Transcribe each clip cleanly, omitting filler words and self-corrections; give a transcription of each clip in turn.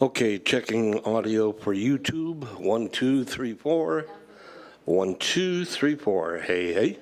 Okay, checking audio for YouTube. 1, 2, 3, 4. 1, 2, 3, 4. Hey, hey.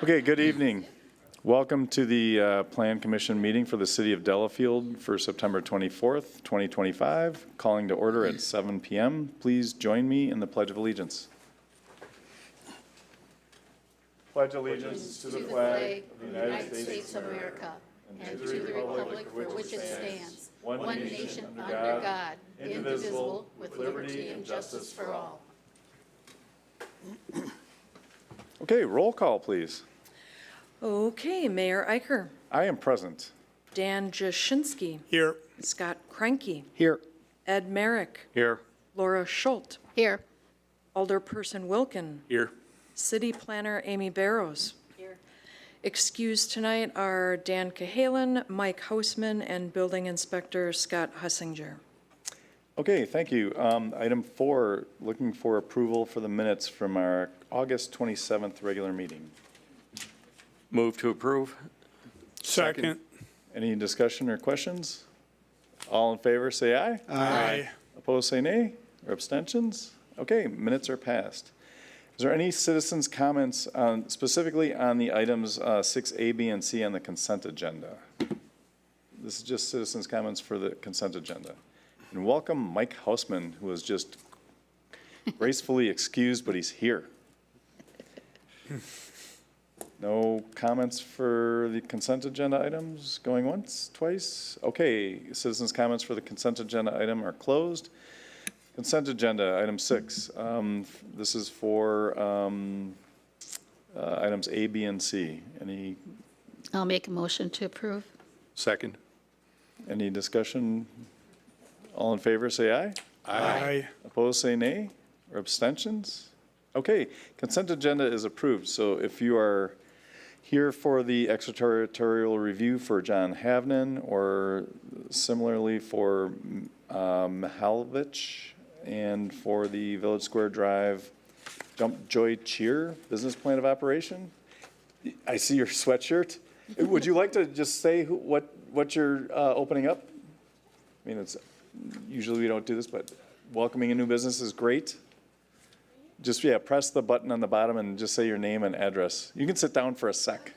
Okay, good evening. Welcome to the Plan Commission meeting for the City of Delafield for September 24th, 2025. Calling to order at 7 p.m. Please join me in the Pledge of Allegiance. Pledge allegiance to the flag of the United States of America and to the republic for which it stands, one nation under God, indivisible, with liberty and justice for all. Okay, roll call, please. Okay, Mayor Eicher, I am present. Dan Jaschinski, Here. Scott Cranky, Here. Ed Merrick, Here. Laura Schult, Here. Alderperson Wilkin, Here. City Planner Amy Barrows. Here. Excused tonight are Dan Cahalan, Mike Hausman, and Building Inspector Scott Hussinger. Okay, thank you. Item 4, looking for approval for the minutes from our August 27th regular meeting. Move to approve. Second. Any discussion or questions? All in favor, say aye. Aye. Opposed, say nay. Or abstentions? Okay, minutes are passed. Is there any citizens' comments specifically on the items 6A, B, and C on the consent agenda? This is just citizens' comments for the consent agenda. And welcome Mike Hausman, who was just gracefully excused, but he's here. No comments for the consent agenda items? Going once, twice? Okay, citizens' comments for the consent agenda item are closed. Consent agenda, item 6. This is for items A, B, and C. I'll make a motion to approve. Second. Any discussion? All in favor, say aye. Aye. Opposed, say nay. Or abstentions? Okay, consent agenda is approved. So if you are here for the extraterritorial review for John Havnen, or similarly for Mihalovich, and for the Village Square Drive Jump Joy Cheer business plan of operation, I see your sweatshirt. Would you like to just say what you're opening up? I mean, it's usually we don't do this, but welcoming a new business is great. Just, yeah, press the button on the bottom and just say your name and address. You can sit down for a sec.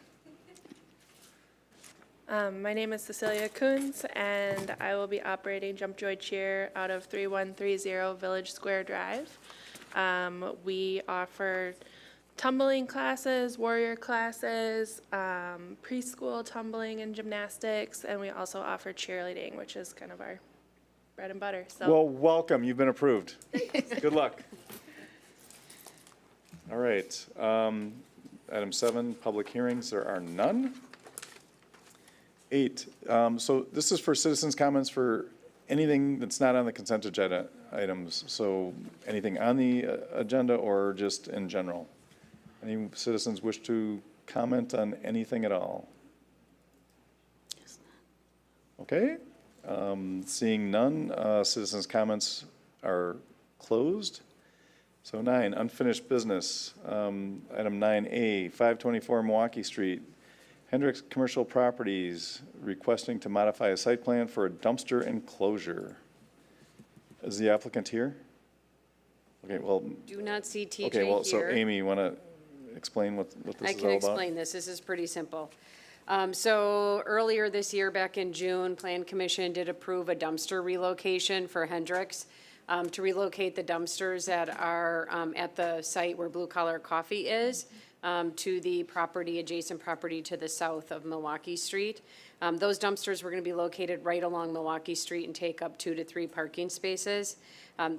My name is Cecilia Coons, and I will be operating Jump Joy Cheer out of 3130 Village Square Drive. We offer tumbling classes, warrior classes, preschool tumbling and gymnastics, and we also offer cheerleading, which is kind of our bread and butter. So, Well, welcome. You've been approved. Good luck. All right. Item 7, public hearings. There are none. 8, so this is for citizens' comments for anything that's not on the consent agenda items. So anything on the agenda or just in general? Any citizens wish to comment on anything at all? Okay. Seeing none, citizens' comments are closed. So 9, unfinished business. Item 9A, 524 Milwaukee Street. Hendricks Commercial Properties requesting to modify a site plan for a dumpster enclosure. Is the applicant here? Okay, well, Do not see TJ okay, well, so here. Amy, you want to explain what this I is can all about? explain this. This is pretty simple. So earlier this year, back in June, Plan Commission did approve a dumpster relocation for Hendricks to relocate the dumpsters that are at the site where Blue Collar Coffee is to the property, adjacent property to the south of Milwaukee Street. Those dumpsters were going to be located right along Milwaukee Street and take up 2 to 3 parking spaces.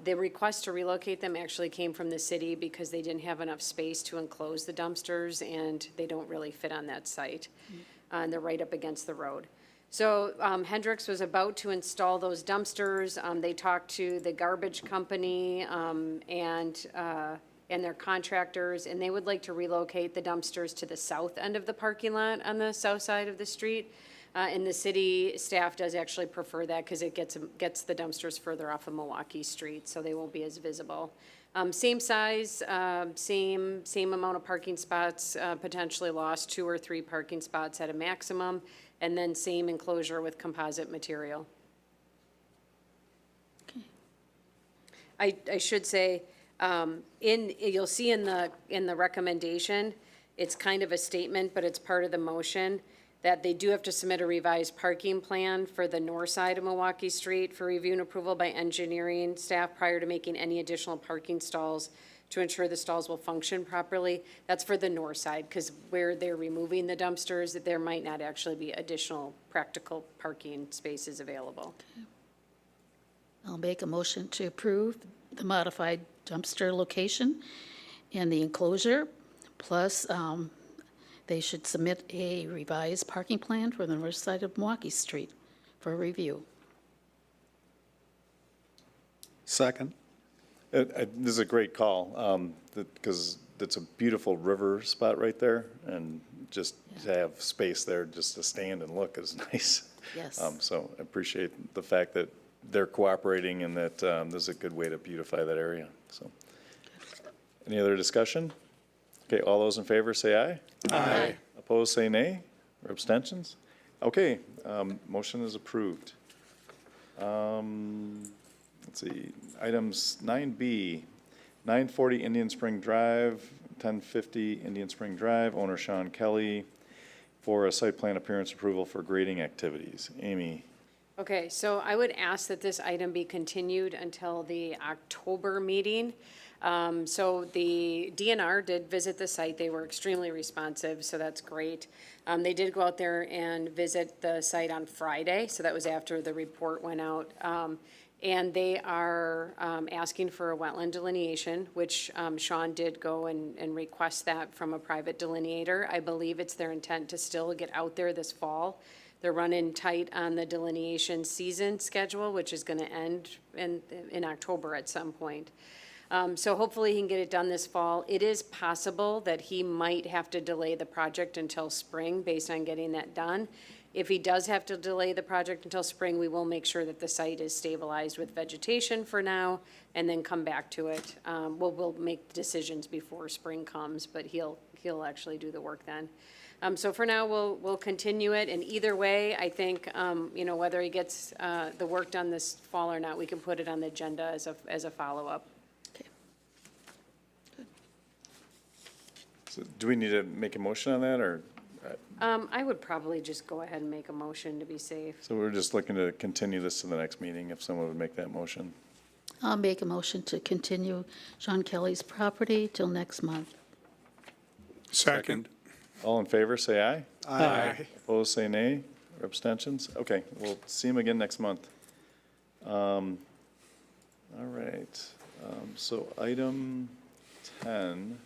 The request to relocate them actually came from the city because they didn't have enough space to enclose the dumpsters, and they don't really fit on that site. And they're right up against the road. So Hendricks was about to install those dumpsters. They talked to the garbage company and their contractors, and they would like to relocate the dumpsters to the south end of the parking lot on the south side of the street. And the city staff does actually prefer that because it gets the dumpsters further off of Milwaukee Street, so they won't be as visible. Same size, same amount of parking spots, potentially lost 2 or 3 parking spots at a maximum, and then same enclosure with composite material. I should say, you'll see in the recommendation, It's kind of a statement, but it's part of the motion, that they do have to submit a revised parking plan for the north side of Milwaukee Street for review and approval by engineering staff prior to making any additional parking stalls to ensure the stalls will function properly. That's for the north side, because where they're removing the dumpsters, that there might not actually be additional practical parking spaces available. I'll make a motion to approve the modified dumpster location and the enclosure, plus they should submit a revised parking plan for the north side of Milwaukee Street for review. Second. This is a great call, because it's a beautiful river spot right there, and just to have space there just to stand and look is nice. Yes. So I appreciate the fact that they're cooperating and that this is a good way to beautify that area, so. Any other discussion? Okay, all those in favor say aye. Aye. Opposed, say nay, or abstentions? Okay, motion is approved. Let's see, items 9B, 940 Indian Spring Drive, 1050 Indian Spring Drive, owner Sean Kelly, for a site plan appearance approval for grading activities. Amy? Okay, so I would ask that this item be continued until the October meeting. So the DNR did visit the site. They were extremely responsive, so that's great. They did go out there and visit the site on Friday, so that was after the report went out. And they are asking for a wetland delineation, which Sean did go and request that from a private delineator. I believe it's their intent to still get out there this fall. They're running tight on the delineation season schedule, which is going to end in October at some point. So hopefully he can get it done this fall. It is possible that he might have to delay the project until spring based on getting that done. If he does have to delay the project until spring, we will make sure that the site is stabilized with vegetation for now and then come back to it. We'll make decisions before spring comes, but he'll actually do the work then. So for now, we'll continue it, and either way, I think, whether he gets the work done this fall or not, we can put it on the agenda as a follow-up. Okay. So do we need to make a motion on that, or? I would probably just go ahead and make a motion to be safe. So we're just looking to continue this to the next meeting, if someone would make that motion. I'll make a motion to continue Sean Kelly's property till next month. Second. All in favor, say aye. Aye. Opposed, say nay, or abstentions? Okay, we'll see him again next month. All right, so item 10A,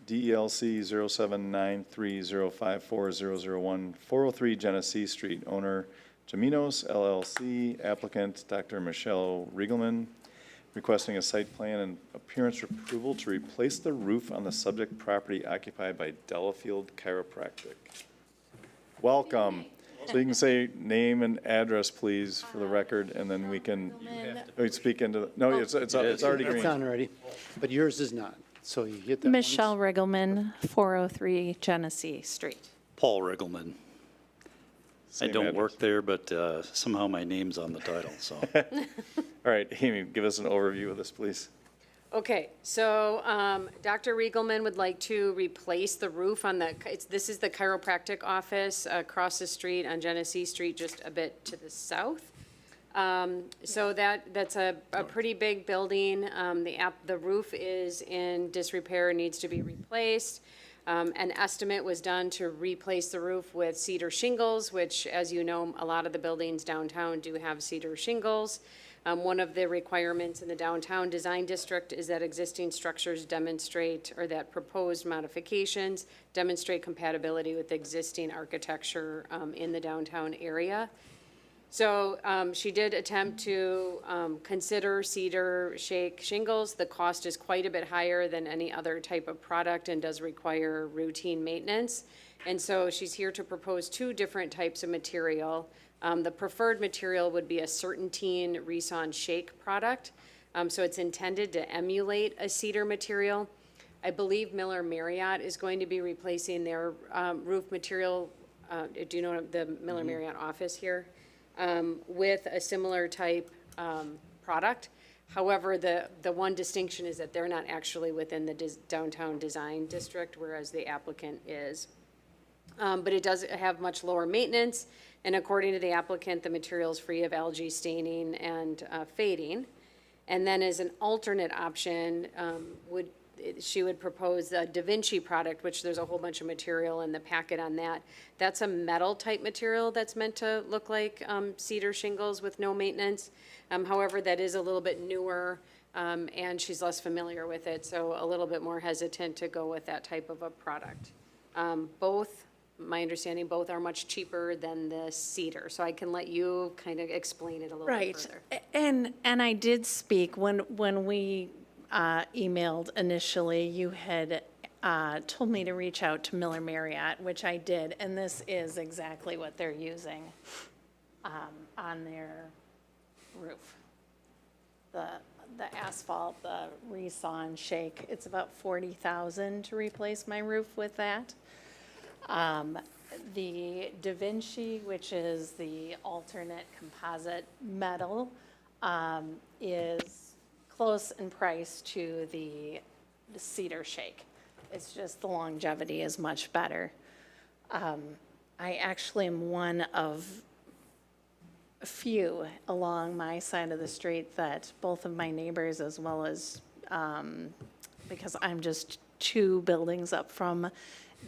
DELC 0793054001, 403 Genesee Street, owner Jaminos LLC, applicant Dr. Michelle Riegelman, requesting a site plan and appearance approval to replace the roof on the subject property occupied by Delafield Chiropractic. Welcome. So you can say name and address, please, for the record, and then we can speak into, no, it's already It's green. on already, but yours is not. So you hit that once. Michelle Riggleman, 403 Genesee Street. Paul Riggleman. I Same don't address. work there, but somehow my name's on the title, so. All right, Amy, give us an overview of this, please. Okay, so Dr. Riegelman would like to replace the roof on this is the chiropractic office across the street on Genesee Street, just a bit to the south. So that's a pretty big building. The roof is in disrepair, needs to be replaced. An estimate was done to replace the roof with cedar shingles, which, as you know, a lot of the buildings downtown do have cedar shingles. One of the requirements in the downtown design district is that existing structures demonstrate, or that proposed modifications demonstrate compatibility with existing architecture in the downtown area. So she did attempt to consider cedar shake shingles. The cost is quite a bit higher than any other type of product and does require routine maintenance. And so she's here to propose two different types of material. The preferred material would be a Certainteen Reson Shake product. So it's intended to emulate a cedar material. I believe Miller Marriott is going to be replacing their roof material. Do you know the Miller Marriott office here? With a similar type product. However, the one distinction is that they're not actually within the downtown design district, whereas the applicant is. But it does have much lower maintenance, and according to the applicant, the material is free of algae staining and fading. And then as an alternate option, she would propose a Da Vinci product, which there's a whole bunch of material in the packet on that. That's a metal type material that's meant to look like cedar shingles with no maintenance. However, that is a little bit newer, and she's less familiar with it, so a little bit more hesitant to go with that type of a product. Both, my understanding, both are much cheaper than the cedar, so I can let you kind of explain it a little bit Right. further. And I did speak, when we emailed initially, you had told me to reach out to Miller Marriott, which I did, and this is exactly what they're using on their roof. The asphalt, the resaw and shake, it's about $40,000 to replace my roof with that. The Da Vinci, which is the alternate composite metal, is close in price to the cedar shake. It's just the longevity is much better. I actually am one of a few along my side of the street that both of my neighbors, as well as, because I'm just 2 buildings up from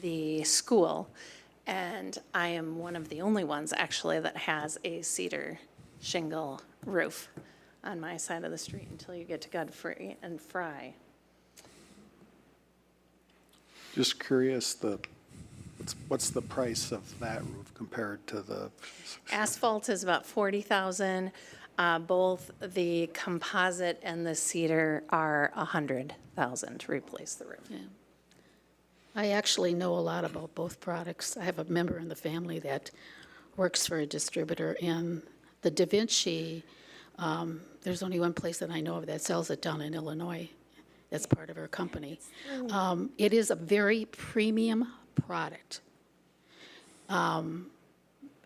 the school, and I am one of the only ones actually that has a cedar shingle roof on my side of the street until you get to Godfrey and Fry. Just curious, what's the price of that roof compared to the? Asphalt is about 40,000. Both the composite and the cedar are 100,000 to replace the roof. Yeah. I actually know a lot about both products. I have a member in the family that works for a distributor, and the Da Vinci, there's only one place that I know of that sells it down in Illinois. That's part of our company. It is a very premium product.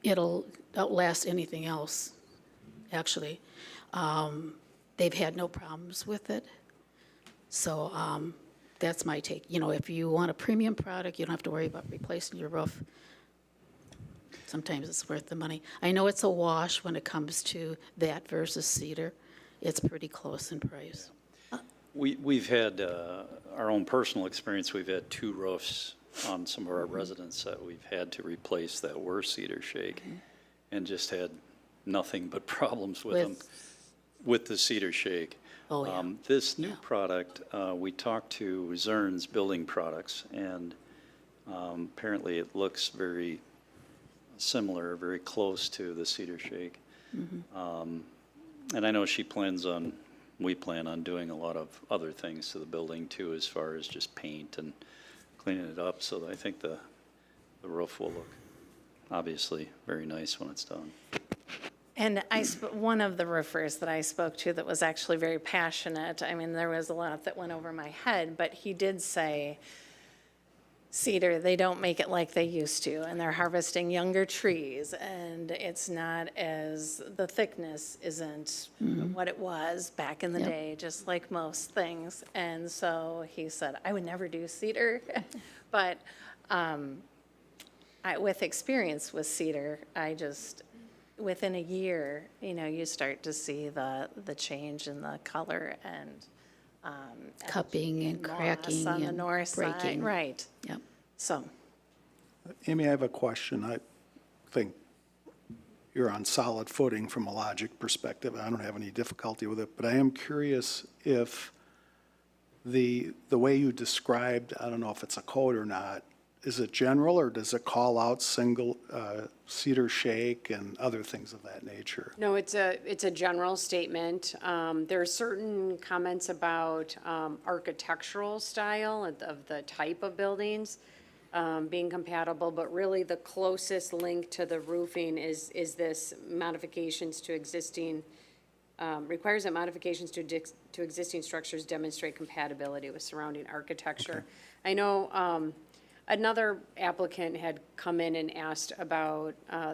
It'll outlast anything else, actually. They've had no problems with it. So that's my take. You know, if you want a premium product, you don't have to worry about replacing your roof. Sometimes it's worth the money. I know it's a wash when it comes to that versus cedar. It's pretty close in price. We've had our own personal experience. We've had 2 roofs on some of our residents that we've had to replace that were cedar shake, and just had nothing but problems with them with the cedar shake. Oh, yeah. This new product, we talked to Zern's Building Products, and apparently it looks very similar, very close to the cedar shake. And I know we plan on doing a lot of other things to the building too, as far as just paint and cleaning it up. So I think the roof will look obviously very nice when it's done. And one of the roofers that I spoke to that was actually very passionate, I mean, there was a lot that went over my head, but he did say, cedar, they don't make it like they used to, and they're harvesting younger trees, and it's not as, the thickness isn't what it was back in the day, just like most things. And so he said, I would never do cedar, but with experience with cedar, within a year, you start to see the change in the color and Cupping and moss cracking on the and north side, breaking. right? Yep. So, Amy, I have a question. I think you're on solid footing from a logic perspective. I don't have any difficulty with it, but I am curious if the way you described, I don't know if it's a code or not, is it general, or does it call out single cedar shake and other things of that nature? No, it's a general statement. There are certain comments about architectural style of the type of buildings being compatible, but really the closest link to the roofing is this modifications to existing, requires that modifications to existing structures demonstrate compatibility with surrounding architecture. I know Another applicant had come in and asked about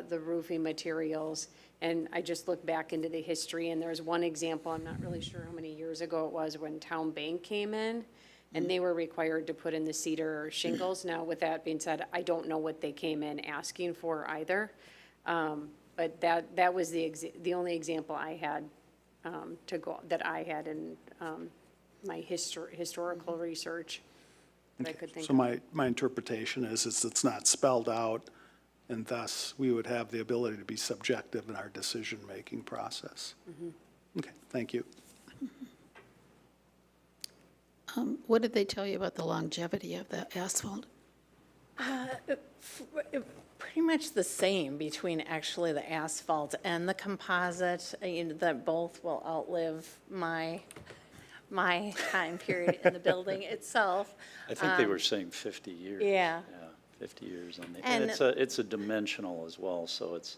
the roofing materials, and I just looked back into the history, and there's one example, I'm not really sure how many years ago it was, when Town Bank came in, and they were required to put in the cedar shingles. Now, with that being said, I don't know what they came in asking for either. But that was the only example I had that I had in my historical research that I could think So of. my interpretation is it's not spelled out, and thus we would have the ability to be subjective in our decision-making process. Okay, thank you. What did they tell you about the longevity of the asphalt? Pretty much the same between actually the asphalt and the composite, that both will outlive my time period in the building itself. I think they were saying 50 years. Yeah. Yeah, 50 years on the, And- and it's a dimensional as well, so it's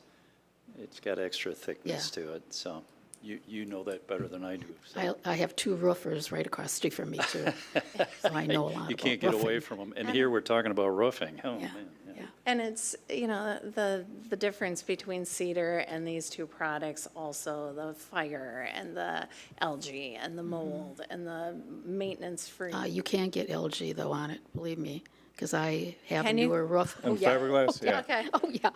got extra thickness Yeah. to it, so you know that better than I do. So. I have two roofers right across the street from me, too, so I know a lot about You can't get away roofing. from them, and here we're talking about roofing, oh, Yeah. man. Yeah. And it's, the difference between cedar and these two products, also the fire and the algae and the mold and the maintenance-free. You can't get LG, though, on it, believe me, because I have a Can you? newer roof. And fiberglass, yeah. Okay, Oh, yeah.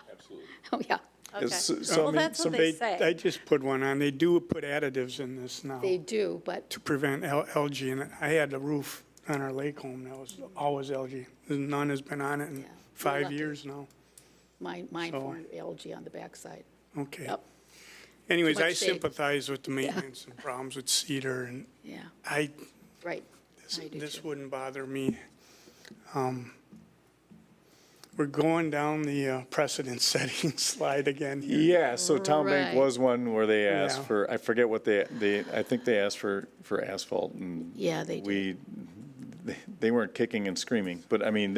Oh, yeah. okay. So, I Well, mean, that's what they I say. just put one on. They do put additives in this now They do, but to prevent algae. And I had a roof on our lake home that was always algae. None has been on it in Yeah. 5 lucky. years now. mine So- formed algae on the backside. Okay. Yep, Anyways, Too I much shade. sympathize with the maintenance and problems with cedar, and yeah, I, right. I do this too. wouldn't bother me. We're going down the precedent-setting slide again here. yeah, so Town Bank Right. was one where they asked Yeah. for, I forget what I think they asked for asphalt, and Yeah, they did. they weren't kicking and screaming, but I mean,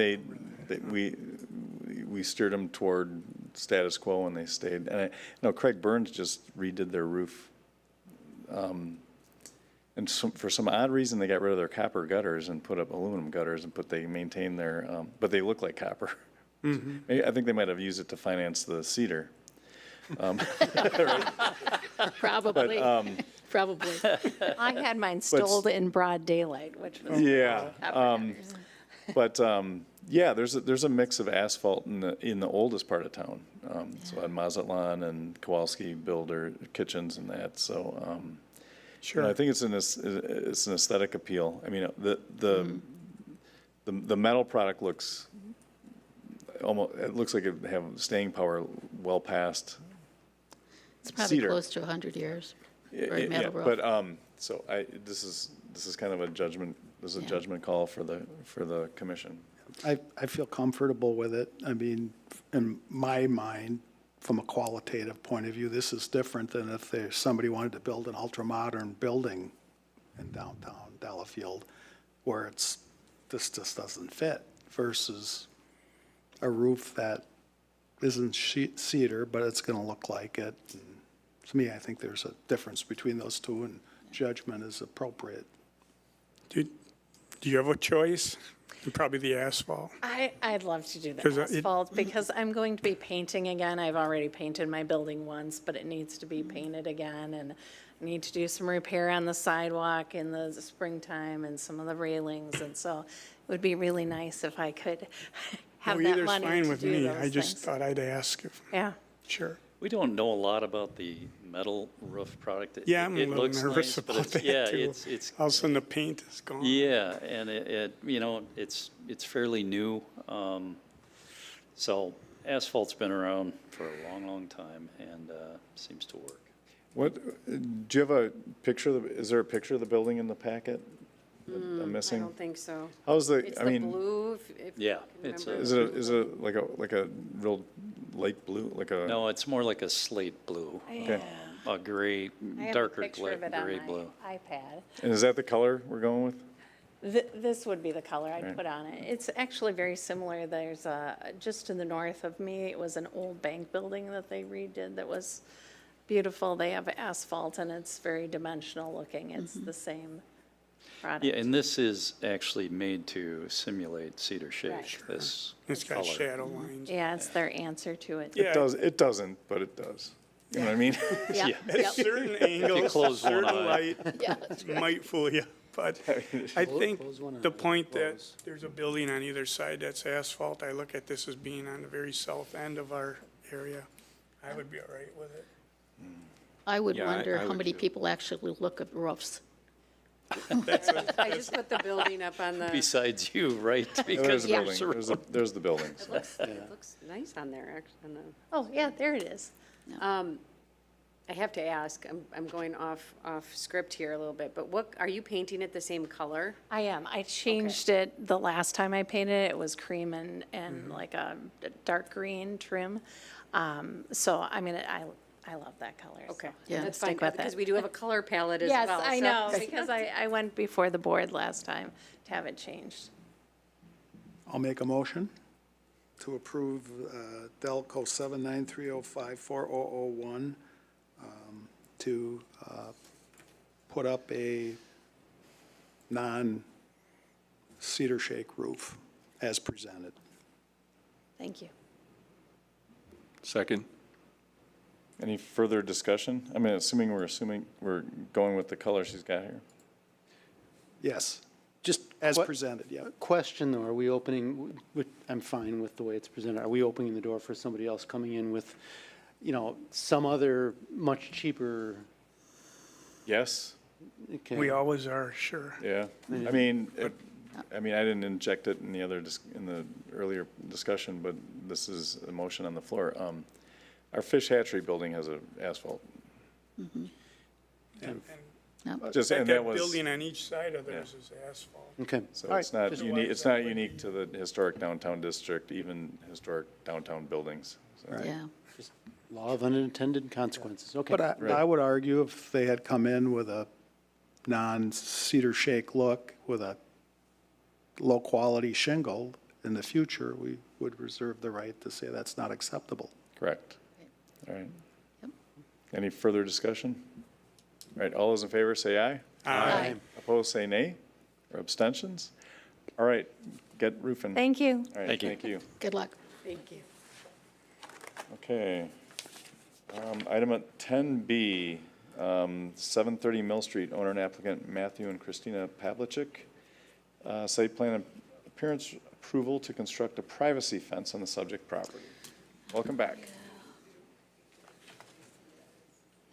we steered them toward status quo and they stayed. And I know Craig Burns just redid their roof. And for some odd reason, they got rid of their copper gutters and put up aluminum gutters, they maintained their, but they look like copper. I think they might have used it to finance the cedar. Probably, probably. I had mine stalled in broad daylight, which was. Yeah. copper But, yeah, there's a mix of asphalt in the oldest part of town. So on Mazatlan and Kowalski Builder Kitchens and that, so, Sure. I think it's an aesthetic appeal. I mean, the metal product looks it looks like it have staying power well past. It's probably Cedar. close to 100 years for a Yeah, metal roof. but, so this is kind of a judgment, this is a Yeah. judgment call for the commission. I feel comfortable with it. I mean, in my mind, from a qualitative point of view, this is different than if somebody wanted to build an ultra-modern building in downtown Delafield, where this just doesn't fit, versus a roof that isn't cedar, but it's going to look like it. And to me, I think there's a difference between those two, and judgment is appropriate. Do you have a choice? Probably the asphalt. I'd love to do the 'Cause it- asphalt because I'm going to be painting again. I've already painted my building once, but it needs to be painted again. And I need to do some repair on the sidewalk in the springtime and some of the railings. And so it would be really nice if I could have Well, that either's money fine to with do me. those I just things. thought I'd ask if, Yeah. sure. We don't know a lot about the metal roof product. Yeah, I'm a It little looks nervous nice, but about it's- that, yeah, too. it's All of a sudden, the paint is gone. Yeah, and it's fairly new. So asphalt's been around for a long, long time and seems to work. What, do you have a picture is there a picture of the building in the packet that I'm I missing? don't think so. How's the, It's I the mean, blue, if you Yeah, can it's remember. is it like a real light blue, like a? No, it's more like a slate blue, Okay. a gray, I have a darker picture of it on gray my blue. iPad. And is that the color we're going with? This would be the color I'd Right. put on it. It's actually very similar. There's just to the north of me, it was an old bank building that they redid that was beautiful. They have asphalt and it's very dimensional looking. It's the same product. Yeah, and this is actually made to simulate cedar shake, Right. this It's got color. shadow lines. Yeah, it's their answer to it. Yeah. It doesn't, but it does. You know what I mean? Yeah, At certain angles, close one certain eye. light might fool you. But I think Close one eye, the point that close. there's a building on either side that's asphalt, I look at this as being on the very south end of our area. I would be all right with it. I would Yeah, wonder I how would many too. people actually look at roofs. I just put the building up on the, Besides you, right? There's Because the Yeah. building, there's the buildings. it looks nice on there, actually. Oh, yeah, there it is. I have to ask, I'm going off script here a little bit, but what, are you painting it the same color? I am. I changed it the last time I painted it. It was cream and like a dark green trim. So, I mean, I love that color. so Okay, I'm Yeah. gonna that's fine, stick with because it. we do have a color palette as Yes, well. I so- know, because I went before the board last time to have it changed. I'll make a motion to approve Delco 793054001 to put up a non-cedar shake roof as presented. Thank you. Second. Any further discussion? I mean, assuming we're going with the color she's got here. Yes, Just as que- presented, yeah. question though, are we opening, I'm fine with the way it's presented. Are we opening the door for somebody else coming in with, some other much cheaper? Yes? Okay. We always are, sure. Yeah, I mean, I didn't inject it in in the earlier discussion, but this is a motion on the floor. Our fish hatchery building has a asphalt. And Just, that and that was, building on each side of theirs is asphalt. Okay. so All right. it's not Just- unique, it's not unique to the historic downtown district, even historic downtown buildings. So- Yeah. Just law of unintended consequences. Okay. But I would argue if they had come in with a non-cedar shake look with a low-quality shingle, in the future, we would reserve the right to say that's not acceptable. Correct. All right. Any further discussion? All right, all those in favor say aye. Aye. Opposed, say nay, or abstentions? All right, get roofing. Thank you. All right, Thank you. thank you. Good luck. Thank you. Okay. Item at 10B, 730 Mill Street, owner and applicant Matthew and Christina Pavlicek. Site plan appearance approval to construct a privacy fence on the subject property. Welcome back.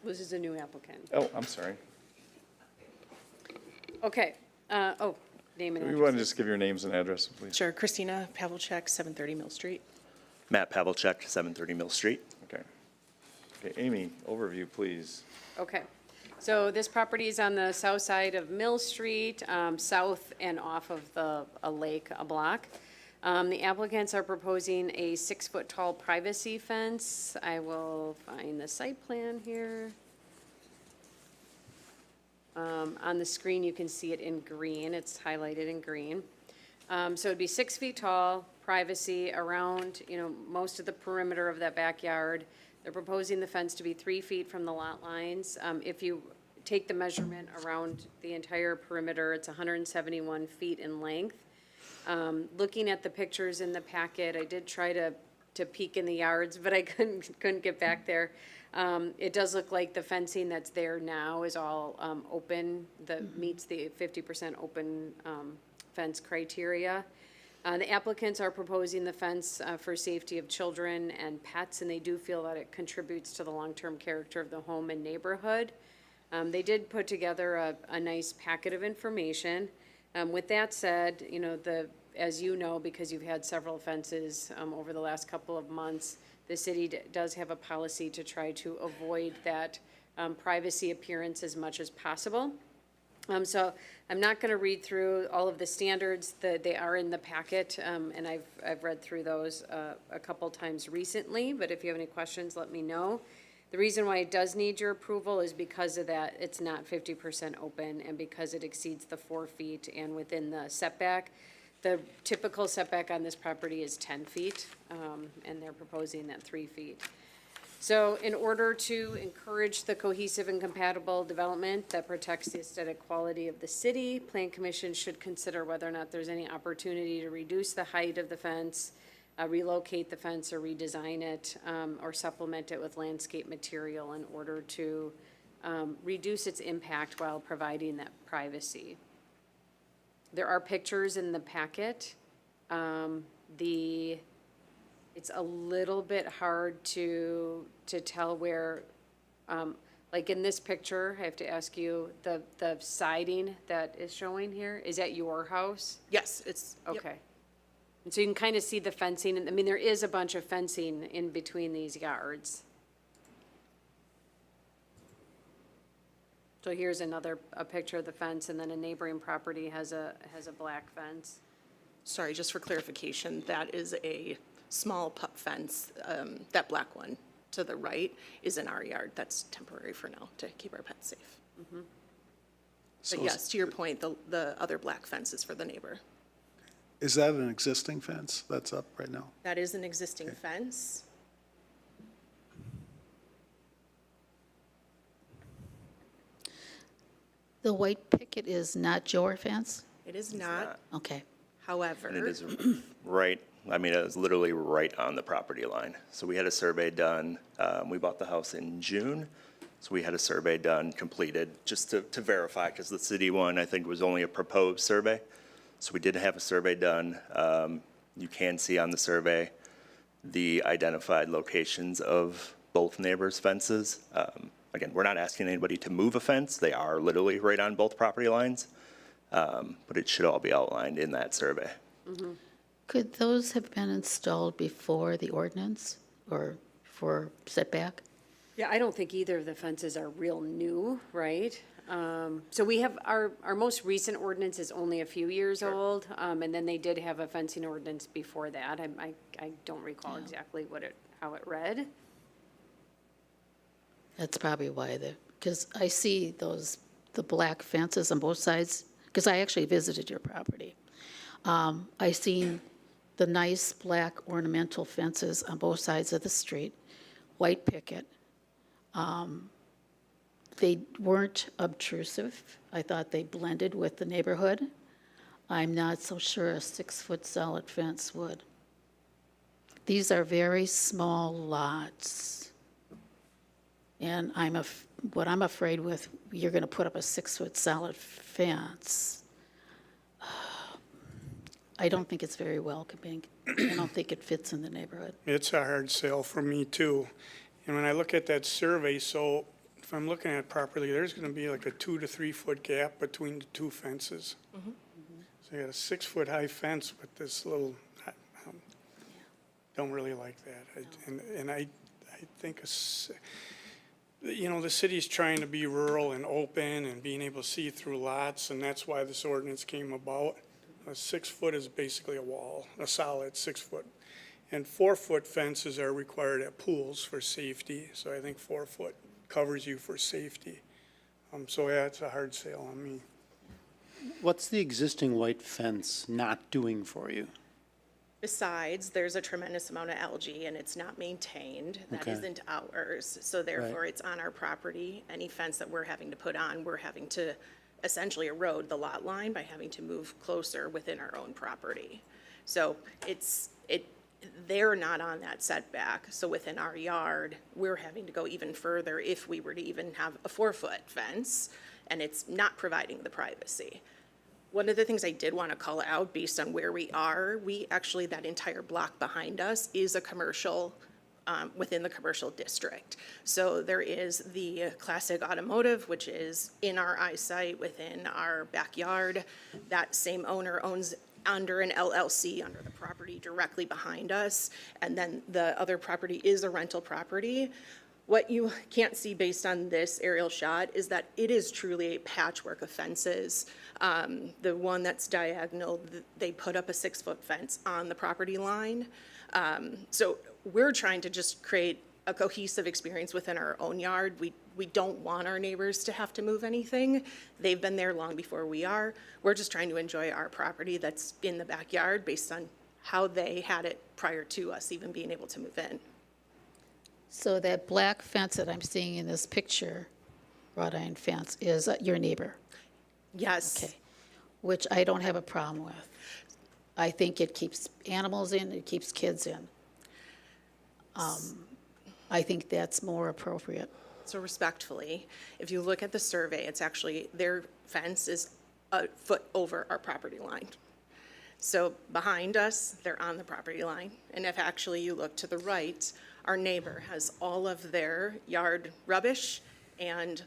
This is a new applicant. Oh, I'm sorry. Okay, name and We address. want to just give your names and address, please. Sure, Christina Pavlicek, 730 Mill Street. Matt Pavlicek, 730 Mill Street. Okay. Okay, Amy, overview, please. Okay, so this property is on the south side of Mill Street, south and off of a lake, a block. The applicants are proposing a 6-foot tall privacy fence. I will find the site plan here. On the screen, you can see it in green. It's highlighted in green. So it'd be 6 feet tall, privacy around, most of the perimeter of that backyard. They're proposing the fence to be 3 feet from the lot lines. If you take the measurement around the entire perimeter, it's 171 feet in length. Looking at the pictures in the packet, I did try to peek in the yards, but I couldn't get back there. It does look like the fencing that's there now is all open, that meets the 50% open fence criteria. The applicants are proposing the fence for safety of children and pets, and they do feel that it contributes to the long-term character of the home and neighborhood. They did put together a nice packet of information. With that said, as you know, because you've had several fences over the last couple of months, the city does have a policy to try to avoid that privacy appearance as much as possible. So I'm not going to read through all of the standards that they are in the packet, and I've read through those a couple times recently, but if you have any questions, let me know. The reason why it does need your approval is because of that, it's not 50% open, and because it exceeds the 4 feet and within the setback. The typical setback on this property is 10 feet, and they're proposing that 3 feet. So in order to encourage the cohesive and compatible development that protects the aesthetic quality of the city, Plan Commission should consider whether or not there's any opportunity to reduce the height of the fence, relocate the fence or redesign it, or supplement it with landscape material in order to reduce its impact while providing that privacy. There are pictures in the packet. It's a little bit hard to tell where, like in this picture, I have to ask you, the siding that is showing here, is that your house? Yes, it's, yep. Okay. And so you can kind of see the fencing, and I mean, there is a bunch of fencing in between these yards. So here's a picture of the fence, and then a neighboring property has a black fence. Sorry, just for clarification, that is a small pup fence. That black one to the right is in our yard. That's temporary for now to keep our pets safe. But yes, to your point, the other black fence is for the neighbor. Is that an existing fence that's up right now? That is an existing fence. The white picket is not your fence? It is not, Okay. however. And it is right, I mean, it was literally right on the property line. So we had a survey done, we bought the house in June, so we had a survey done, completed, just to verify, because the city one, I think, was only a proposed survey. So we did have a survey done. You can see on the survey the identified locations of both neighbors' fences. Again, we're not asking anybody to move a fence. They are literally right on both property lines. But it should all be outlined in that survey. Could those have been installed before the ordinance or for setback? Yeah, I don't think either of the fences are real new, right? So we have, our most recent ordinance is only a few years old, and then they did have a fencing ordinance before that. I don't recall exactly how it read. That's probably why because I see the black fences on both sides, because I actually visited your property. I seen the nice black ornamental fences on both sides of the street, white picket. They weren't obtrusive. I thought they blended with the neighborhood. I'm not so sure a 6-foot solid fence would. These are very small lots. And what I'm afraid with, you're going to put up a 6-foot solid fence. I don't think it's very welcoming. I don't think it fits in the neighborhood. It's a hard sell for me too. And when I look at that survey, so if I'm looking at it properly, there's gonna be like a 2 to 3 foot gap between the two fences. So you got a 6-foot high fence with this little, don't really like that. And I think, the city's trying to be rural and open and being able to see through lots, and that's why this ordinance came about. A 6-foot is basically a wall, a solid 6 foot. And 4-foot fences are required at pools for safety, so I think 4 foot covers you for safety. So yeah, it's a hard sale on me. What's the existing white fence not doing for you? Besides, there's a tremendous amount of algae and it's not maintained. That Okay. isn't ours. So therefore, it's on our property. Any fence that we're having to put on, we're having to essentially erode the lot line by having to move closer within our own property. So they're not on that setback. So within our yard, we're having to go even further if we were to even have a 4-foot fence, and it's not providing the privacy. One of the things I did want to call out based on where we are, that entire block behind us is a commercial, within the commercial district. So there is the Classic Automotive, which is in our eyesight within our backyard. That same owner owns under an LLC, under the property directly behind us. And then the other property is a rental property. What you can't see based on this aerial shot is that it is truly a patchwork of fences. The one that's diagonal, they put up a 6-foot fence on the property line. So we're trying to just create a cohesive experience within our own yard. We don't want our neighbors to have to move anything. They've been there long before we are. We're just trying to enjoy our property that's in the backyard based on how they had it prior to us even being able to move in. So that black fence that I'm seeing in this picture, wrought iron fence, is your neighbor? Yes. Okay, which I don't have a problem with. I think it keeps animals in, it keeps kids in. I think that's more appropriate. So respectfully, if you look at the survey, it's actually, their fence is a foot over our property line. So behind us, they're on the property line. And if actually you look to the right, our neighbor has all of their yard rubbish and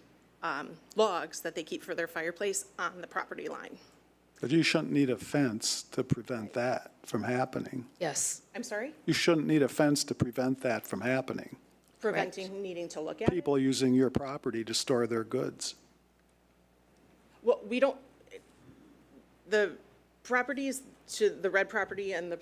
logs that they keep for their fireplace on the property line. But you shouldn't need a fence to prevent that from happening. Yes. I'm sorry? You shouldn't need a fence to prevent that from happening. Preventing needing to look at it? People using your property to store their goods. Well, we don't, the properties to the red property and the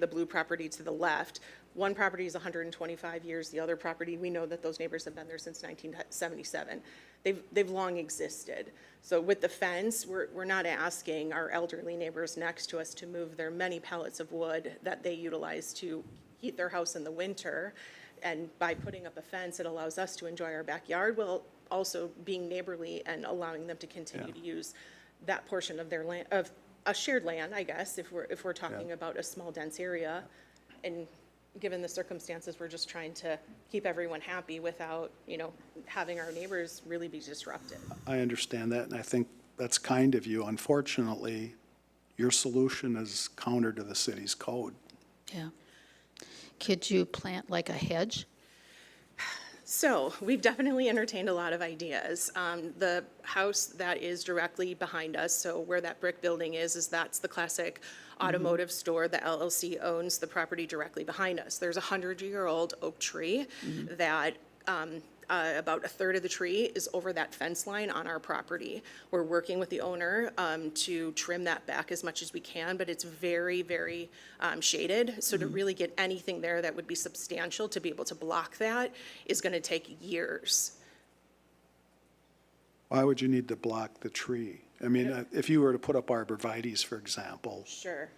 blue property to the left, one property is 125 years, the other property, we know that those neighbors have been there since 1977. They've long existed. So with the fence, we're not asking our elderly neighbors next to us to move their many pallets of wood that they utilize to heat their house in the winter. And by putting up a fence, it allows us to enjoy our backyard while also being neighborly and allowing them to continue to use that portion of their land, of a shared land, I guess, if we're talking about a small dense area. And given the circumstances, we're just trying to keep everyone happy without, having our neighbors really be disrupted. I understand that, and I think that's kind of you. Unfortunately, your solution is counter to the city's code. Yeah. Could you plant like a hedge? So we've definitely entertained a lot of ideas. The house that is directly behind us, so where that brick building is that's the classic automotive store. The LLC owns the property directly behind us. There's a 100-year-old oak tree that about a third of the tree is over that fence line on our property. We're working with the owner to trim that back as much as we can, but it's very, very shaded. So to really get anything there that would be substantial to be able to block that is going to take years. Why would you need to block the tree? I mean, if you were to put up arborvitaes, for example, Sure.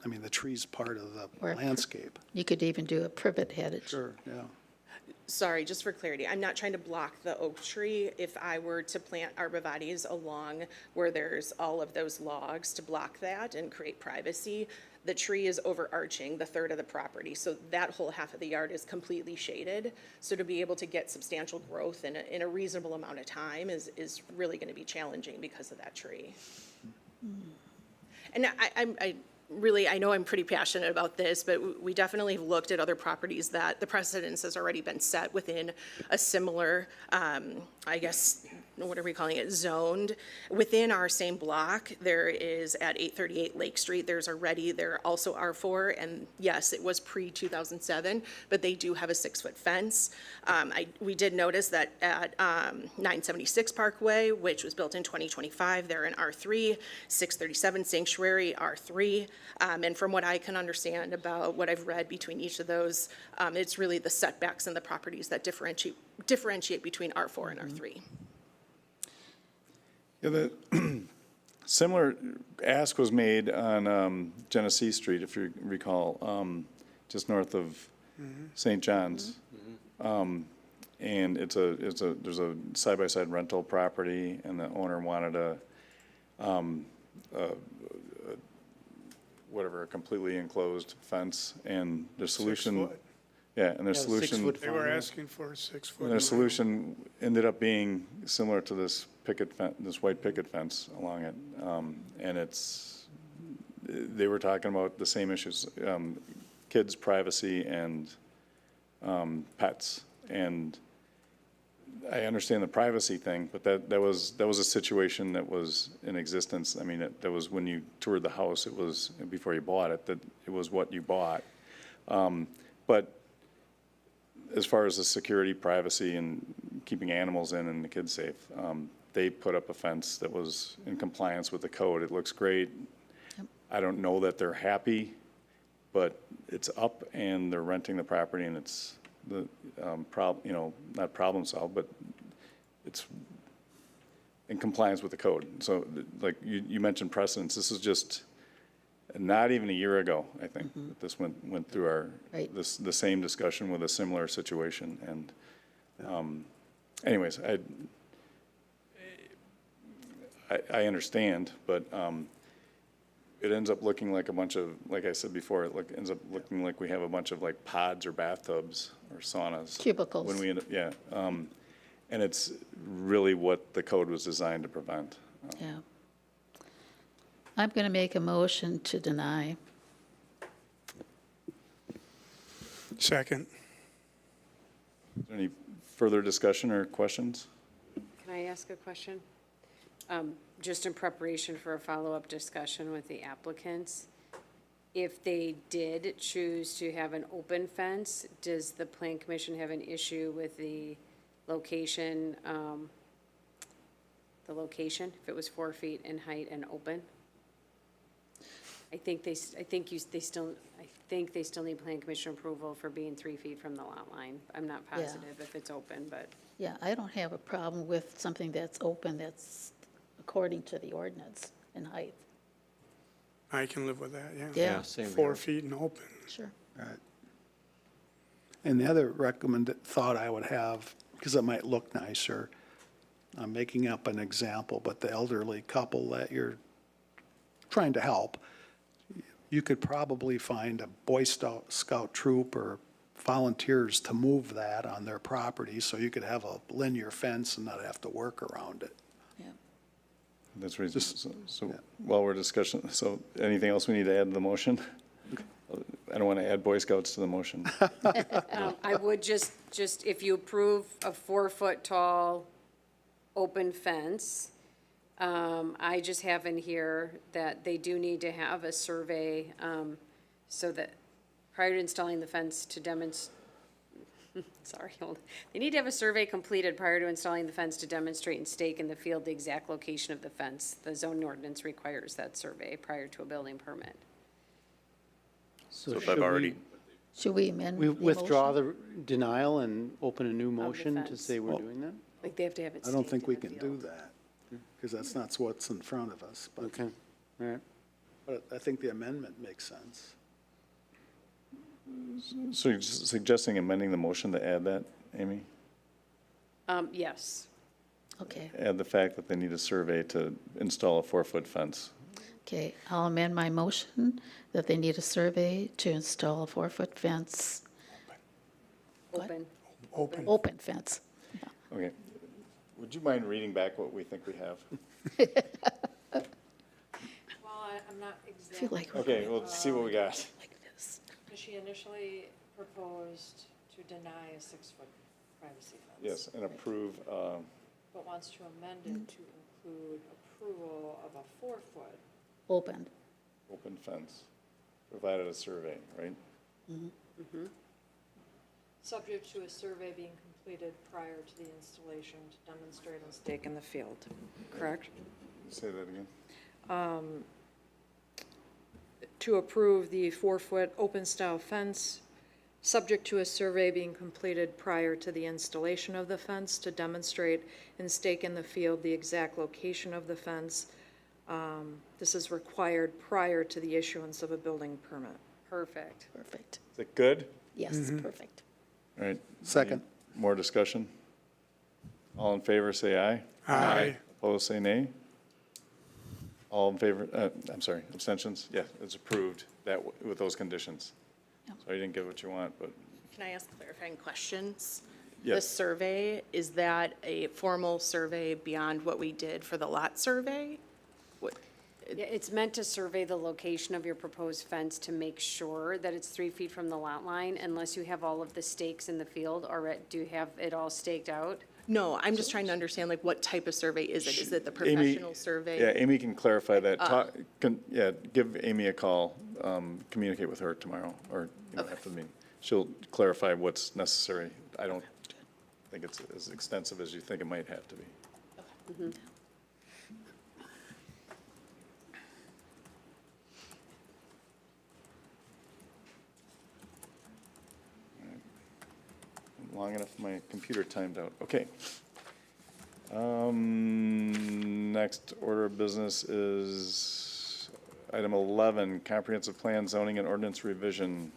I mean, the tree's part of the Or- landscape. You could even do a privet hedge. Sure, yeah. Sorry, just for clarity, I'm not trying to block the oak tree. If I were to plant arborvitaes along where there's all of those logs to block that and create privacy, the tree is overarching the third of the property. So that whole half of the yard is completely shaded. So to be able to get substantial growth in a reasonable amount of time is really going to be challenging because of that tree. And I know I'm pretty passionate about this, but we definitely have looked at other properties that the precedence has already been set within a similar, I guess, what are we calling it, zoned. Within our same block, there is at 838 Lake Street, there's already, there also R4, and yes, it was pre-2007, but they do have a 6-foot fence. We did notice that at 976 Parkway, which was built in 2025, they're in R3, 637 Sanctuary, R3, and from what I can understand about what I've read between each of those, it's really the setbacks and the properties that differentiate between R4 and R3. Yeah, the similar ask was made on Genesee Street, if you recall, just north of St. John's. And there's a side-by-side rental property, and the owner wanted a completely enclosed fence, and the solution. 6 foot. Yeah, and their Yeah, solution. 6 foot They were fine. asking for a 6-foot. And their solution ended up being similar to this this white picket fence along it. And they were talking about the same issues, kids' privacy and pets. And I understand the privacy thing, but that was a situation that was in existence. I mean, that was when you toured the house, it was before you bought it, that it was what you bought. But as far as the security, privacy, and keeping animals in and the kids safe, they put up a fence that was in compliance with the code. It looks great. I don't know that they're happy, but it's up and they're renting the property, and it's the not problem solved, but it's in compliance with the code. So like you mentioned precedents, this is just not even a year ago, I think, that this went through our, Right. the same discussion with a similar situation. And anyways, I understand, but it ends up looking like a bunch of, like I said before, ends up looking like we have a bunch of like pods or bathtubs or saunas. Cubicles. When we end up, yeah. And it's really what the code was designed to prevent. Yeah. I'm going to make a motion to deny. Second. Is there any further discussion or questions? Can I ask a question? Just in preparation for a follow-up discussion with the applicants, if they did choose to have an open fence, does the Plan Commission have an issue with the location, if it was 4 feet in height and open? I think they still need Plan Commission approval for being 3 feet from the lot line. I'm not Yeah. positive if it's open, but. Yeah, I don't have a problem with something that's open, that's according to the ordinance in height. I can live with that, yeah. Yeah, Same 4 here. feet and open. sure. Right. And the other thought I would have, because it might look nicer, I'm making up an example, but the elderly couple that you're trying to help, you could probably find a Boy Scout troop or volunteers to move that on their property, so you could have a linear fence and not have to work around it. Yeah. That's reasonable. So while we're discussing, so anything else we need to add to the motion? I don't want to add Boy Scouts to the motion. I would just, if you approve a 4-foot tall open fence, I just have in here that they do need to have a survey, so that prior to installing the fence to demonstrate, they need to have a survey completed prior to installing the fence to demonstrate and stake in the field the exact location of the fence. The zone ordinance requires that survey prior to a building permit. So if I've already, Should we amend We the withdraw motion? the denial and open a new motion to fence. say we're doing that? Like, they have to have it I don't staked think in we the can do field. that, because that's not what's in front of us. Okay, all right. But I think the amendment makes sense. so you're suggesting amending the motion to add that, Amy? Yes. Okay, Add the fact that they need a survey to install a 4-foot fence. okay, I'll amend my motion that they need a survey to install a 4-foot fence, What? Open. open fence. Okay. Would you mind reading back what we think we have? Well, I'm not I feel exactly, like we're Okay, we'll see what we got. like this. because she initially proposed to deny a 6-foot privacy fence. Yes, and approve, But wants to amend it to include approval of a 4-foot. Open, open fence, provided a survey, right? Subject to a survey being completed prior to the installation to demonstrate and stake in the field, correct? Say that again. To approve the 4-foot open-style fence, subject to a survey being completed prior to the installation of the fence to demonstrate and stake in the field the exact location of the fence. This is required prior to the issuance of a building permit. Perfect. perfect. Is it good? Yes, perfect. All right. Second. Any more discussion? All in favor, say aye. Aye. Opposed, say nay. All in favor, I'm sorry, abstentions? Yeah, it's approved with those conditions. So you didn't get what you want, but Can I ask clarifying questions? The yes. survey, is that a formal survey beyond what we did for the lot survey? What, Yeah, it's meant to survey the location of your proposed fence to make sure that it's 3 feet from the lot line, unless you have all of the stakes in the field, or do you have it all staked out? no, I'm just trying to understand, like, what type of survey is it? Is it the Amy- professional survey? Yeah, Amy can clarify that. Give Amy a call, communicate with her tomorrow, or after the meeting. She'll clarify what's necessary. I don't think it's as extensive as you think it might have to be. Long enough, my computer timed out. Okay. Next order of business is Item 11, comprehensive plan zoning and ordinance revision.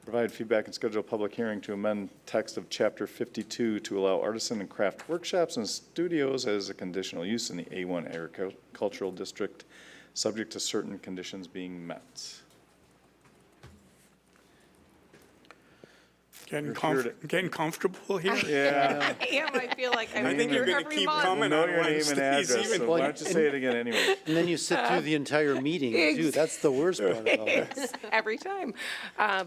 Provide feedback and schedule a public hearing to amend text of chapter 52 to allow artisan and craft workshops and studios as a conditional use in the A1 agricultural district, subject to certain conditions being met. Getting comfortable here? Yeah. I am, I feel like I'm I think here you're gonna every keep month. coming Know on your name and Wednesdays, address, even. so why don't you say it again anyway? And then you sit through the entire meeting too. That's the worst part about it. Every time.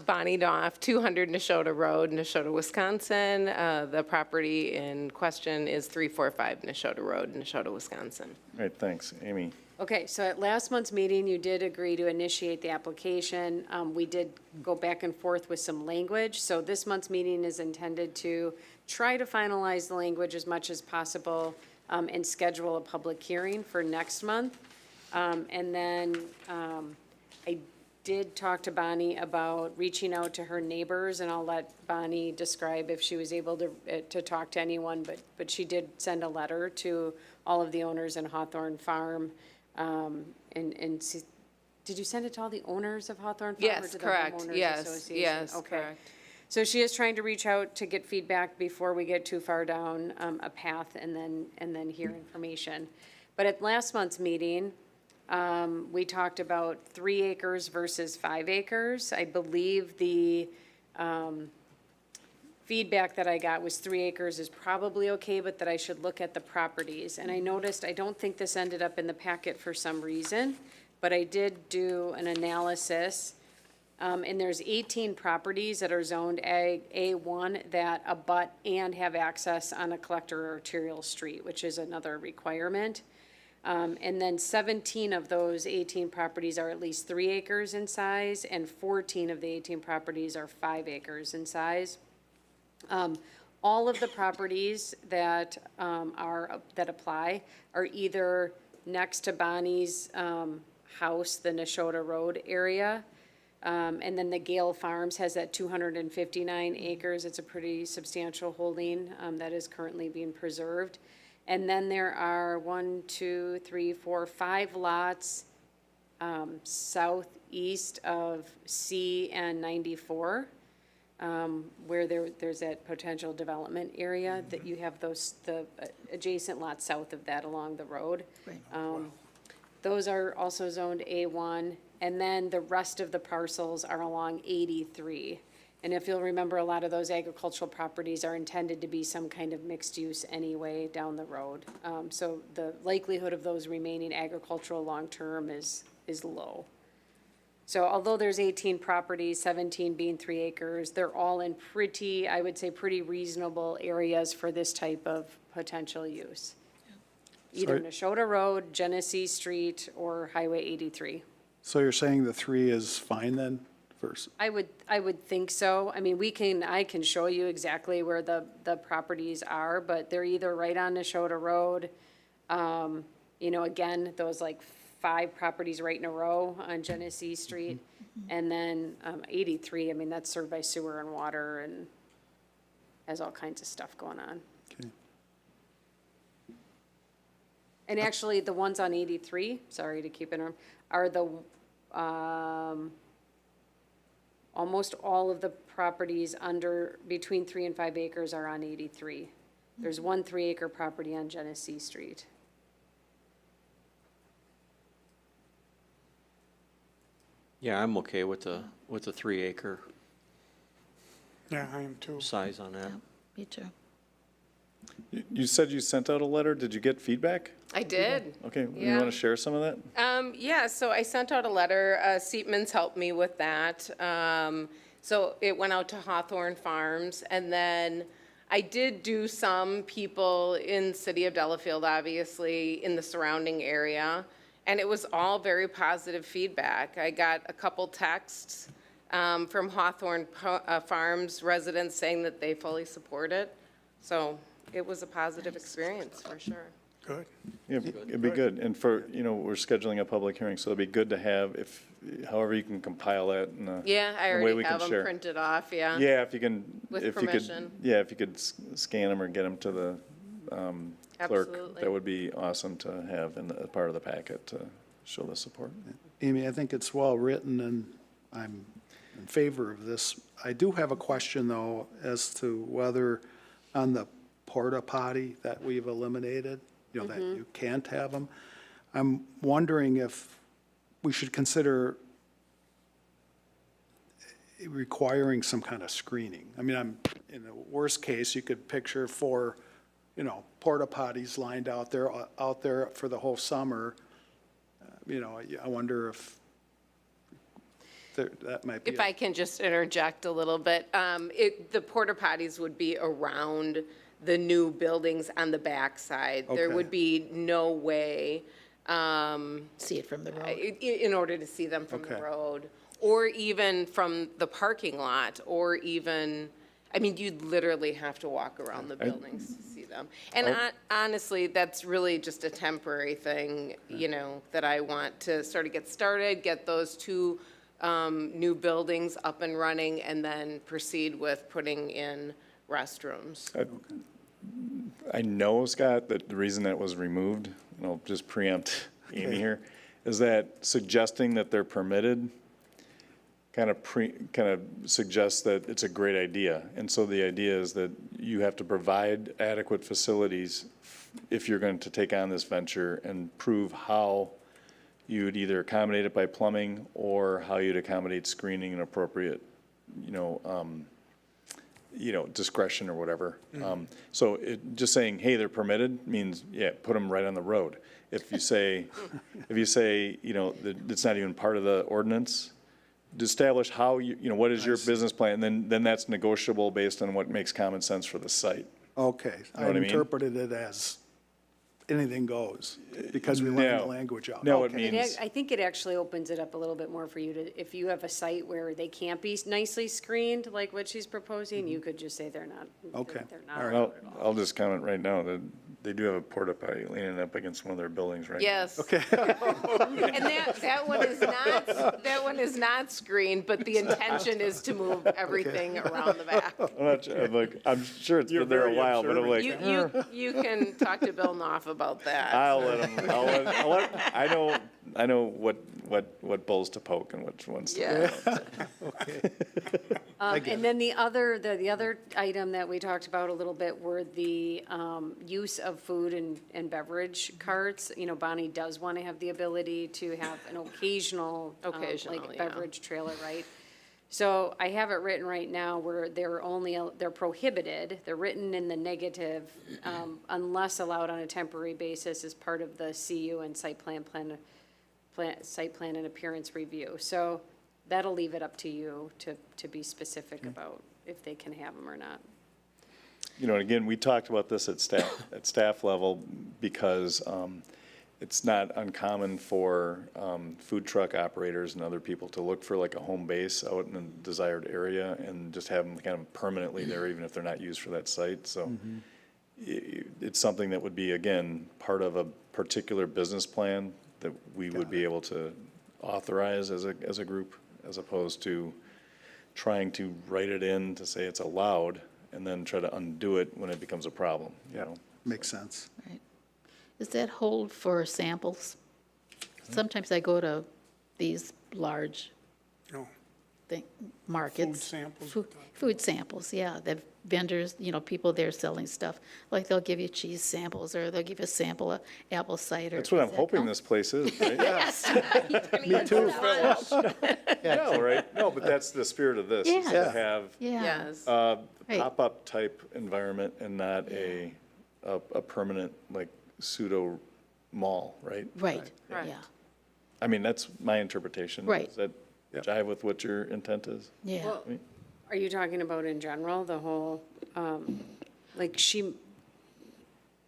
Bonnie Doff, 200 Neshota Road, Neshota, Wisconsin. The property in question is 345 Neshota Road, Neshota, Wisconsin. All right, thanks. Amy? Okay, so at last month's meeting, you did agree to initiate the application. We did go back and forth with some language, so this month's meeting is intended to try to finalize the language as much as possible and schedule a public hearing for next month. And then I did talk to Bonnie about reaching out to her neighbors, and I'll let Bonnie describe if she was able to talk to anyone, but she did send a letter to all of the owners in Hawthorne Farm. Did you send it to all the owners of Hawthorne Farm? Or Yes, to the correct. homeowners Yes, association? yes, Okay. correct. So she is trying to reach out to get feedback before we get too far down a path and then hear information. But at last month's meeting, we talked about 3 acres versus 5 acres. I believe the feedback that I got was 3 acres is probably okay, but that I should look at the properties. And I noticed, I don't think this ended up in the packet for some reason, but I did do an analysis. And there's 18 properties that are zoned A1 that abut and have access on a collector or arterial street, which is another requirement. And then 17 of those 18 properties are at least 3 acres in size, and 14 of the 18 properties are 5 acres in size. All of the properties that that apply are either next to Bonnie's house, the Neshota Road area. And then the Gale Farms has that 259 acres. It's a pretty substantial holding that is currently being preserved. And then there are 5 lots southeast of C and 94. Where there's that potential development area, that you have the adjacent lots south of that along the road. Those are also zoned A1, and then the rest of the parcels are along 83. And if you'll remember, a lot of those agricultural properties are intended to be some kind of mixed use anyway down the road. So the likelihood of those remaining agricultural long-term is low. So although there's 18 properties, 17 being 3 acres, they're all in I would say, pretty reasonable areas for this type of potential use. Either Neshota Road, Genesee Street, or Highway 83. So you're saying the 3 is fine then, first? I would think so. I mean, I can show you exactly where the properties are, but they're either right on Neshota Road. Again, those like 5 properties right in a row on Genesee Street. And then 83, I mean, that's served by sewer and water and has all kinds of stuff going on. Okay. And actually, the ones on 83, sorry to keep it on, are the, almost all of the properties between 3 and 5 acres are on 83. There's 1 3-acre property on Genesee Street. Yeah, I'm okay with the 3 acre Yeah, I am too. size on that. Me too. You said you sent out a letter. Did you get feedback? I did. Okay, you Yeah. want to share some of that? Yeah, so I sent out a letter. Seatman's helped me with that. So it went out to Hawthorne Farms, and then I did do some people in city of Delafield, obviously, in the surrounding area, and it was all very positive feedback. I got a couple texts from Hawthorne Farms residents saying that they fully support it. So it was a positive experience, for sure. Good. Yeah, it'd be good. And we're scheduling a public hearing, so it'd be good to have, however you can compile that in a Yeah, I way already we have can them share. printed off, yeah. Yeah, if you can. With if you could- permission. Yeah, if you could scan them or get them to the clerk, Absolutely. that would be awesome to have in the part of the packet to show the support. Amy, I think it's well-written, and I'm in favor of this. I do have a question, though, as to whether on the porta potty that we've eliminated, that you can't have them, I'm wondering if we should consider requiring some kind of screening. I mean, in the worst case, you could picture 4, porta potties lined out there for the whole summer. I wonder if that might be. If I can just interject a little bit, the porta potties would be around the new buildings on the backside. There Okay. would be no way, See it from the road. in order to see them from the Okay. road, or even from the parking lot, or even, I mean, you'd literally have to walk around the buildings to see them. And honestly, that's really just a temporary thing, that I want to sort of get started, get those 2 new buildings up and running, and then proceed with putting in restrooms. I know, Scott, that the reason that was removed, and I'll just preempt Amy here, is that suggesting that they're permitted kind of suggests that it's a great idea. And so the idea is that you have to provide adequate facilities if you're going to take on this venture and prove how you would either accommodate it by plumbing or how you'd accommodate screening and appropriate, discretion or whatever. So just saying, hey, they're permitted means, yeah, put them right on the road. If you say, that it's not even part of the ordinance, to establish how what is your business plan, and then that's negotiable based on what makes common sense for the site. Okay, know I what I mean? interpreted it as anything goes, because we learned the language out. No, it Okay. means, I think it actually opens it up a little bit more for you to, if you have a site where they can't be nicely screened, like what she's proposing, you could just say they're not. Okay. They're not. All right. well, I'll just comment right now that they do have a porta potty leaning up against one of their buildings right now. Yes. Okay. And that one is not screened, but the intention is to move everything around the back. I'm sure it's been there a while, but I'm like, You can talk to Bill Knopf about that. I'll let him, I know what bulls to poke and which ones to. Yeah. And then the other item that we talked about a little bit were the use of food and beverage carts. Bonnie does want to have the ability to have an occasional, Occasional, like yeah. beverage trailer, right? So I have it written right now where they're prohibited, they're written in the negative, unless allowed on a temporary basis as part of the CU and site plan and appearance review. So that'll leave it up to you to be specific about if they can have them or not. And again, we talked about this at staff level because it's not uncommon for food truck operators and other people to look for like a home base out in a desired area and just have them kind of permanently there, even if they're not used for that site. So it's something that would be, again, part of a particular business plan that we would be able to authorize as a group, as opposed to trying to write it in to say it's allowed and then try to undo it when it becomes a problem, Makes sense. Right. Does that hold for samples? Sometimes I go to these large No. markets. samples. Food samples, yeah. The vendors, people there selling stuff. Like they'll give you cheese samples or they'll give you a sample of apple cider. That's what I'm Does that hoping count? this place is, right? Yes. Me too. No, right? No, but that's the spirit of this, is to Yeah. have Yeah. Yes. Right. pop-up type environment and not a permanent, like, pseudo mall, right? Right, Right. yeah, I mean, that's my interpretation. Right. Does that jive with what your intent is? yeah. Well, are you talking about in general, the whole, like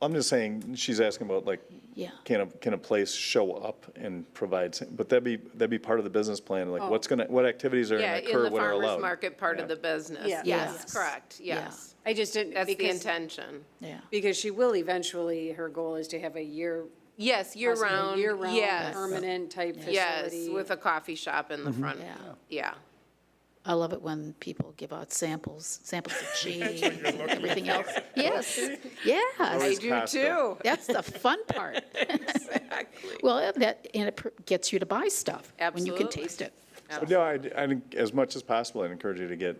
I'm just saying, she's asking about like, Yeah. can a place show up and provide, but that'd be part of the business plan, like what activities are Yeah, gonna in occur, the what are farmer's allowed. market part of the business. Yeah. Yes, Yes. correct, Yeah. yes. I just didn't, That's the because, intention. Yeah. because she will eventually, her goal is to have a Yes, possibly year-round, year-round, yes. permanent type Yes, facility. with a coffee shop in the front, Yeah. yeah. I love it when people give out samples of cheese and everything else. Yes, yes. I do too. That's the fun part. Exactly. Well, and it gets you to buy stuff when you can Absolutely. taste it. But no, I think as much as possible, I'd encourage you to get,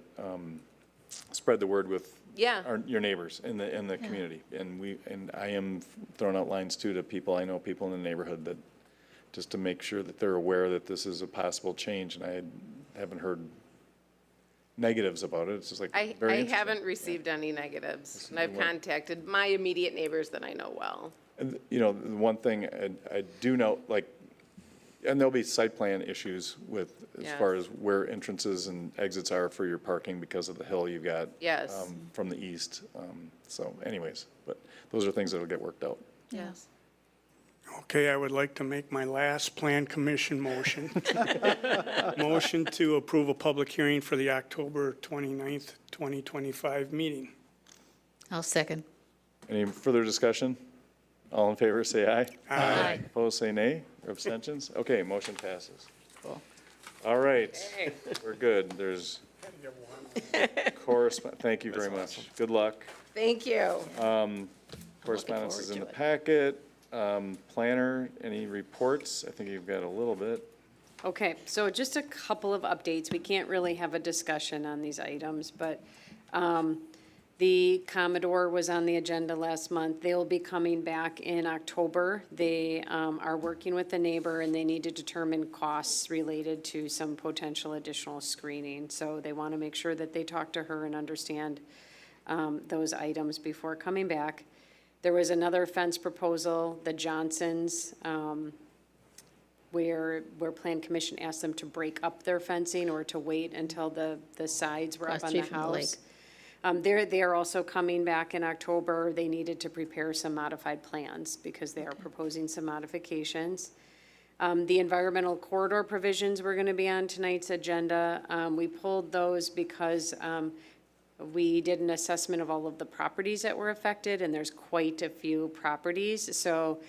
spread the word with Yeah. your neighbors in the community. And I am throwing out lines too to people, I know people in the neighborhood that, just to make sure that they're aware that this is a possible change, and I haven't heard negatives about it. It's just like I very interesting. haven't received any negatives, and I've contacted my immediate neighbors that I know well. And, you know, the one thing I do know, like, and there'll be site plan issues with, as far as where entrances and exits are for your parking because of the hill you've got. Yes. From the east. So anyways, but those are things that'll get worked out. Yes. Okay, I would like to make my last plan commission motion. Motion to approve a public hearing for the October 29th, 2025 meeting. I'll second. Any further discussion? All in favor, say aye. Aye. Opposed, say nay, or abstentions? Okay, motion passes. Cool. All right, we're good. There's correspondence. Thank you very much. Good luck. Thank you. Correspondence is in the to it. packet. Planner, any reports? I think you've got a little bit. Okay, so just a couple of updates. We can't really have a discussion on these items, but the Commodore was on the agenda last month. They'll be coming back in October. They are working with the neighbor, and they need to determine costs related to some potential additional screening. So they want to make sure that they talk to her and understand those items before coming back. There was another fence proposal, the Johnsons, where Plan Commission asked them to break up their fencing or to wait until the sides were up Across on the street from the lake. house. They are also coming back in October. They needed to prepare some modified plans because they are proposing some modifications. The environmental corridor provisions were gonna be on tonight's agenda. We pulled those because, we did an assessment of all of the properties that were affected, and there's quite a few properties. So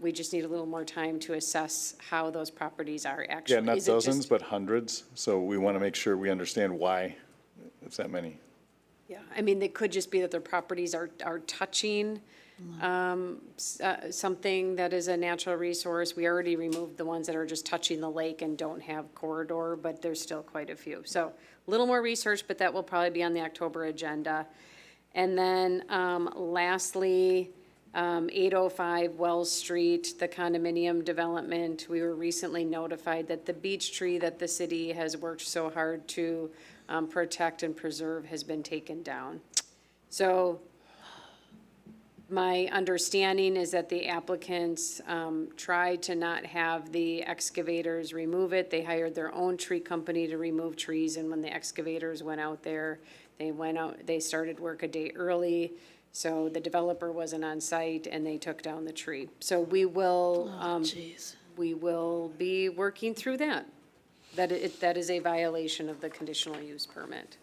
we just need a little more time to assess how those properties are actually. Yeah, not Is it just- dozens, but hundreds. So we want to make sure we understand why it's that many. Yeah, I mean, it could just be that their properties are touching something that is a natural resource. We already removed the ones that are just touching the lake and don't have corridor, but there's still quite a few. So a little more research, but that will probably be on the October agenda. And then lastly, 805 Wells Street, the condominium development. We were recently notified that the beech tree that the city has worked so hard to protect and preserve has been taken down. So my understanding is that the applicants tried to not have the excavators remove it. They hired their own tree company to remove trees, and when the excavators went out there, they started work a day early. So the developer wasn't on site and they took down the tree. So we will, we will be working through that. That is a violation of the conditional use permit.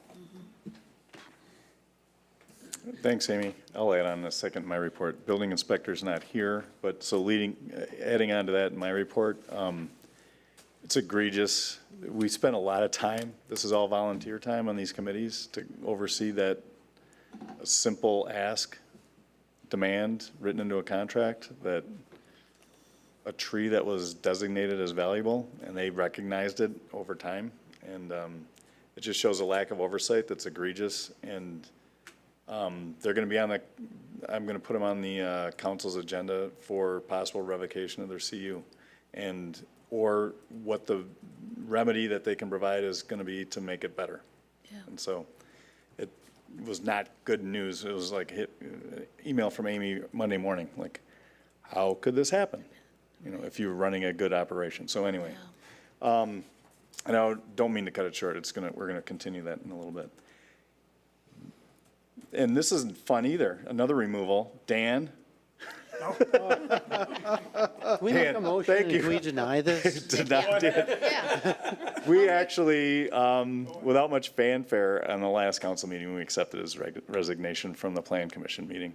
Thanks, Amy. I'll add on in a second in my report. Building inspector's not here, but so adding on to that in my report, it's egregious. We spent a lot of time, this is all volunteer time on these committees to oversee that a simple ask, demand written into a contract that a tree that was designated as valuable, and they recognized it over time. And it just shows a lack of oversight that's egregious. And they're going to be on I'm going to put them on the council's agenda for possible revocation of their CU. Or what the remedy that they can provide is going to be to make it better. Yeah. And so it was not good news. It was like email from Amy Monday morning, like, how could this happen? You know, if you're running a good operation. So anyway, and I don't mean to cut it short. We're gonna continue that in a little bit. And this isn't fun either. Another removal, Dan. Can we make a motion thank you. and we deny this? Denied it. We actually, without much fanfare on the last council meeting, we accepted his resignation from the Plan Commission meeting.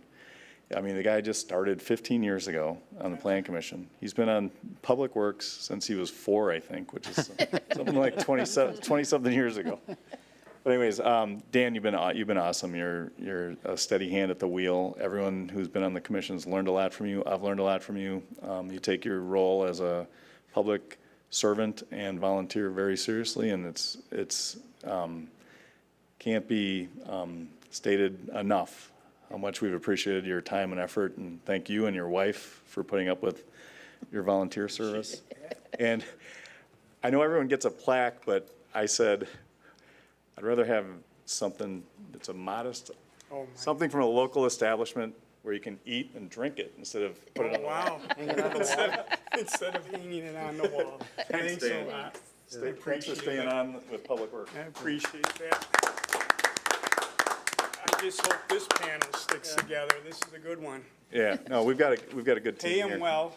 I mean, the guy just started 15 years ago on the Plan Commission. He's been on Public Works since he was 4, I think, which is something like 20-something years ago. But anyways, Dan, you've been awesome. You're a steady hand at the wheel. Everyone who's been on the commission's learned a lot from you. I've learned a lot from you. You take your role as a public servant and volunteer very seriously, and it's can't be stated enough how much we've appreciated your time and effort, and thank you and your wife for putting up with your volunteer service. And I know everyone gets a plaque, but I said, I'd rather have something that's a modest, something from a local establishment where you can eat and drink it instead of put it on. Wow. Instead of hanging it on the wall. Thanks a lot. Thanks for staying on with Public Works. I appreciate that. I just hope this panel sticks together. This is a good one. Yeah, no, we've got a good team Pay here. them well.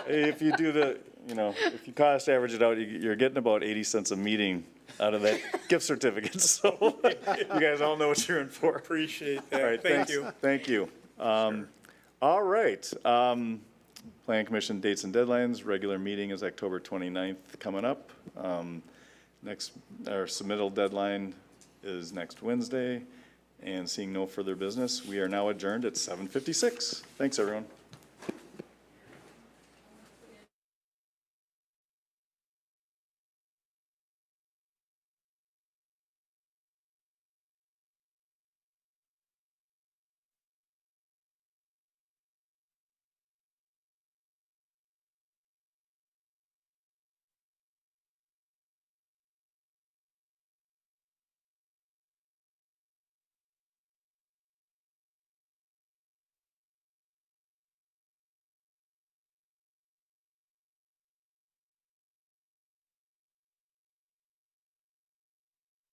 If you do if you cost average it out, you're getting about 80 cents a meeting out of that gift certificate. So you guys all know what you're in for. Appreciate that. All right, Thank thanks. you. Thank you. All right. Plan Commission dates and deadlines. Regular meeting is October 29th coming up. Our submittal deadline is next Wednesday. And seeing no further business, we are now adjourned at 7:56. Thanks, everyone.